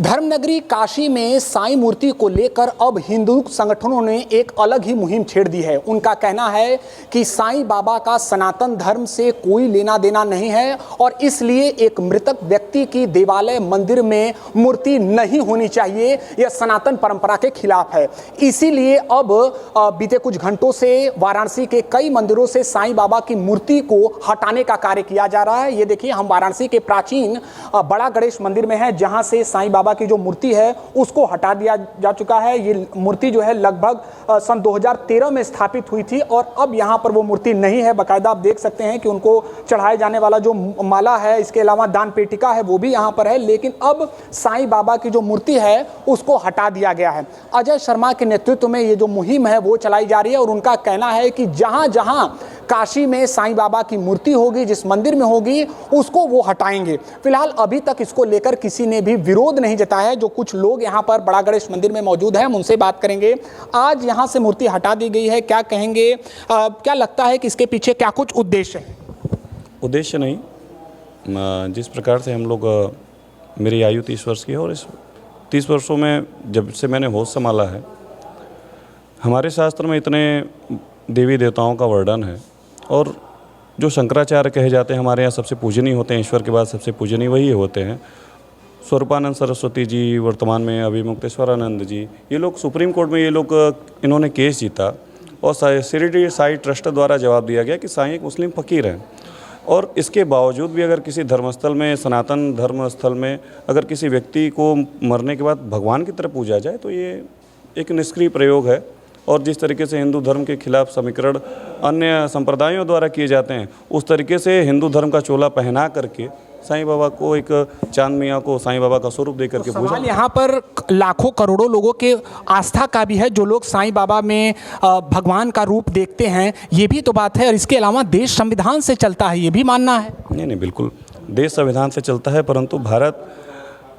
धर्मनगरी काशी में साईं मूर्ति को लेकर अब हिंदू संगठनों ने एक अलग ही मुहिम छेड़ दी है। उनका कहना है कि साईं बाबा का सनातन धर्म से कोई लेना देना नहीं है और इसलिए एक मृतक व्यक्ति की देवालय मंदिर में मूर्ति नहीं होनी चाहिए, यह सनातन परंपरा के खिलाफ है। इसीलिए अब बीते कुछ घंटों से वाराणसी के कई मंदिरों से साईं बाबा की मूर्ति को हटाने का कार्य किया जा रहा है। ये देखिए, हम वाराणसी के प्राचीन बड़ा गणेश मंदिर में हैं, जहां से साईं बाबा की जो मूर्ति है उसको हटा दिया जा चुका है। ये मूर्ति जो है लगभग सन 2013 में स्थापित हुई थी और अब यहाँ पर वो मूर्ति नहीं है। बाकायदा आप देख सकते हैं कि उनको चढ़ाए जाने वाला जो माला है, इसके अलावा दान पेटिका है, वो भी यहाँ पर है। लेकिन अब साईं बाबा की जो मूर्ति है उसको हटा दिया गया है। अजय शर्मा के नेतृत्व में ये जो मुहिम है वो चलाई जा रही है और उनका कहना है कि जहाँ जहाँ काशी में साईं बाबा की मूर्ति होगी, जिस मंदिर में होगी, उसको वो हटाएंगे। फिलहाल अभी तक इसको लेकर किसी ने भी विरोध नहीं जताया है। जो कुछ लोग यहाँ पर बड़ा गणेश मंदिर में मौजूद हैं, हम उनसे बात करेंगे। आज यहाँ से मूर्ति हटा दी गई है, क्या कहेंगे? क्या लगता है कि इसके पीछे क्या कुछ उद्देश्य है? उद्देश्य नहीं, जिस प्रकार से हम लोग, मेरी आयु 30 वर्ष की है और इस 30 वर्षों में जब से मैंने होश संभाला है, हमारे शास्त्र में इतने देवी देवताओं का वर्णन है और जो शंकराचार्य कहे जाते हैं हमारे यहाँ सबसे पूजनीय होते हैं, ईश्वर के बाद सबसे पूजनीय वही होते हैं। स्वरूपानंद सरस्वती जी, वर्तमान में अभिमुक्तेश्वरानंद जी, ये लोग सुप्रीम कोर्ट में इन्होंने केस जीता और शिरडी साई ट्रस्ट द्वारा जवाब दिया गया कि साईं एक मुस्लिम फ़कीर हैं। और इसके बावजूद भी अगर किसी धर्मस्थल में, सनातन धर्म स्थल में अगर किसी व्यक्ति को मरने के बाद भगवान की तरह पूजा जाए तो ये एक निष्क्रिय प्रयोग है। और जिस तरीके से हिंदू धर्म के खिलाफ समीकरण अन्य संप्रदायों द्वारा किए जाते हैं, उस तरीके से हिंदू धर्म का चोला पहना करके साईं बाबा को, एक चांद मियाँ को साईं बाबा का स्वरूप देकर के पूजा। यहाँ पर लाखों करोड़ों लोगों के आस्था का भी है, जो लोग साईं बाबा में भगवान का रूप देखते हैं, ये भी तो बात है। और इसके अलावा देश संविधान से चलता है, ये भी मानना है? नहीं, बिल्कुल देश संविधान से चलता है, परंतु भारत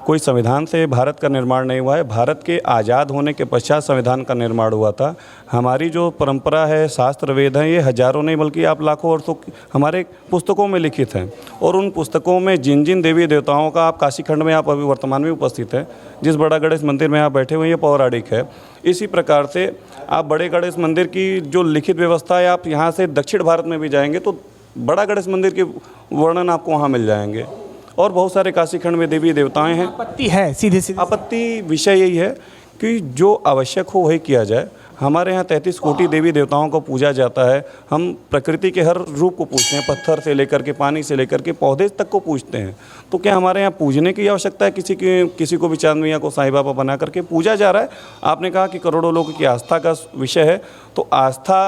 कोई संविधान से भारत का निर्माण नहीं हुआ है। भारत के आज़ाद होने के पश्चात संविधान का निर्माण हुआ था। हमारी जो परंपरा है, शास्त्र वेद हैं, ये हजारों नहीं बल्कि आप लाखों वर्षों हमारे पुस्तकों में लिखित हैं। और उन पुस्तकों में जिन जिन देवी देवताओं का, आप काशी खंड में आप अभी वर्तमान में उपस्थित हैं, जिस बड़ा गणेश मंदिर में आप बैठे हुए हैं, ये पौराणिक है। इसी प्रकार से आप बड़े गणेश मंदिर की जो लिखित व्यवस्था है, आप यहाँ से दक्षिण भारत में भी जाएंगे तो बड़ा गणेश मंदिर के वर्णन आपको वहाँ मिल जाएंगे। और बहुत सारे काशी खंड में देवी देवताएं हैं। आपत्ति है, सीधे आपत्ति विषय यही है कि जो आवश्यक हो वही किया जाए। हमारे यहाँ 33 कोटि देवी देवताओं को पूजा जाता है। हम प्रकृति के हर रूप को पूजते हैं, पत्थर से लेकर के, पानी से लेकर के, पौधे तक को पूजते हैं। तो क्या हमारे यहाँ पूजने की आवश्यकता है? किसी को भी चांद मियाँ को साईं बाबा बना करके पूजा जा रहा है। आपने कहा कि करोड़ों लोगों की आस्था का विषय है, तो आस्था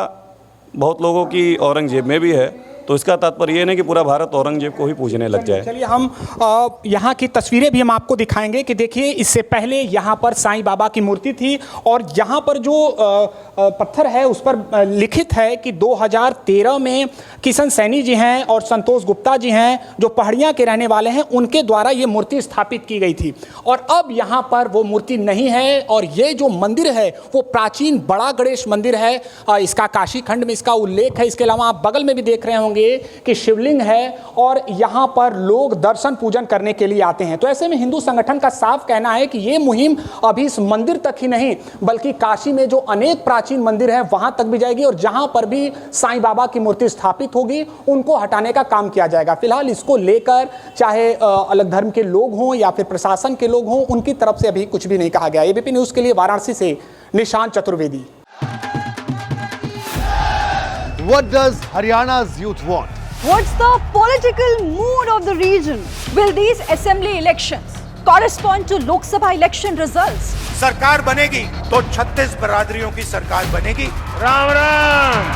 बहुत लोगों की औरंगजेब में भी है। तो इसका तात्पर्य ये नहीं कि पूरा भारत औरंगजेब को ही पूजने लग जाए। चलिए, हम यहाँ की तस्वीरें भी हम आपको दिखाएंगे कि देखिए, इससे पहले यहाँ पर साईं बाबा की मूर्ति थी और यहाँ पर जो पत्थर है उस पर लिखित है कि 2013 में किशन सैनी जी हैं और संतोष गुप्ता जी हैं, जो पहाड़ियाँ के रहने वाले हैं, उनके द्वारा ये मूर्ति स्थापित की गई थी। और अब यहाँ पर वो मूर्ति नहीं है और ये जो मंदिर है वो प्राचीन बड़ा गणेश मंदिर है। इसका काशी खंड में इसका उल्लेख है। इसके अलावा आप बगल में भी देख रहे होंगे कि शिवलिंग है और यहां पर लोग दर्शन पूजन करने के लिए आते हैं। तो ऐसे में हिंदू संगठन का साफ कहना है कि यह मुहिम अभी इस मंदिर तक ही नहीं बल्कि काशी में जो अनेक प्राचीन मंदिर हैं वहां तक भी जाएगी और जहां पर भी साईं बाबा की मूर्ति स्थापित होगी उनको हटाने का काम किया जाएगा। फिलहाल इसको लेकर चाहे अलग धर्म के लोग हों या फिर प्रशासन के लोग हों, उनकी तरफ से अभी कुछ भी नहीं कहा गया। एबीपी न्यूज के लिए वाराणसी से Nishant Chaturvedi. What does Haryana's youth want? What's the political mood of the region? Will these assembly elections correspond to Lok Sabha election results? सरकार बनेगी तो 36 बरादरियों की सरकार बनेगी। Ram Ram.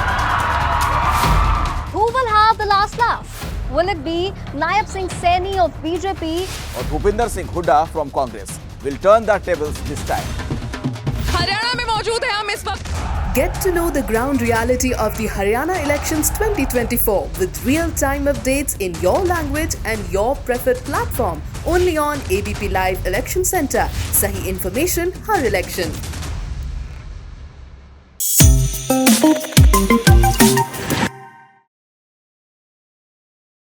Who will have the last laugh? Will it be Nayab Singh Saini of BJP or Bhupinder Singh Hooda from Congress? Will turn the tables this time. Haryana में मौजूद है हम इस वक्त। Get to know the ground reality of the Haryana elections 2024 with real-time updates in your language and your preferred platform. Only on ABP Live Election Center. Sahi information, har election.